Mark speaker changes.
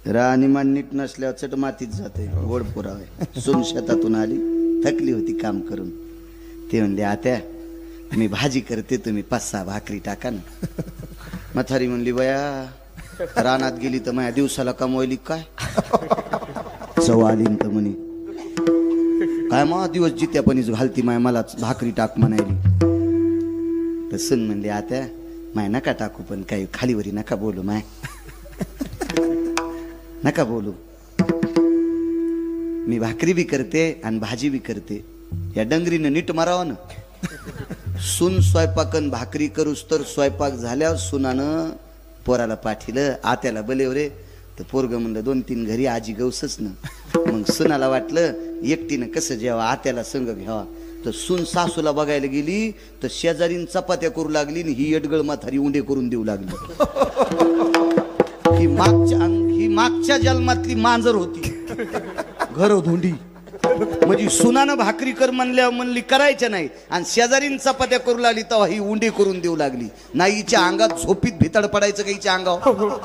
Speaker 1: राणीमान नीट नसल्यावर चट मातीत जाते गोड पुरावे. सून शेतातून आली, थकली होती काम करून. ते म्हणले आत्या मी भाजी करते, तुम्ही 5-6 भाकरी टाका ना. म्हातारी म्हणली बया रानात गेली तर माझ्या दिवसाला कमवायली काय. चव आली तर म्हणे काय मग दिवस जित्यापणीच घालती माय मला भाकरी टाक म्हणायली. तर सून म्हणली आत्या माय नका टाकू, पण काही खालीवरी नका बोलू, माय नका बोलू. मी भाकरी बी करते आणि भाजी बी करते, या डंगरीनं नीट मारावं ना. सून स्वयंपाकन भाकरी करूस तर स्वयंपाक झाल्यावर सुनानं पोराला पाठीलं, आत्याला बलेव रे. तर पोरग म्हणलं 2-3 घरी आजी गवसच ना. मग सुनाला वाटलं एकटीनं कसं जेव्हा आत्याला संग घ्यावा. तर सून सासूला बघायला गेली तर शेजारीन चपात्या करू लागली, ही एडगळ म्हातारी उंडे करून देऊ लागली. ही मागच्या जन्मातली मांजर होती घर धोंडी. म्हणजे सुनानं भाकरी कर म्हणल्यावर म्हणली करायच्या नाही, आणि शेजारीन चपात्या करू लागली तेव्हा ही उंडी करून देऊ लागली. नाही हिच्या अंगात झोपीत भितड पडायचं का हिच्या अंगावर.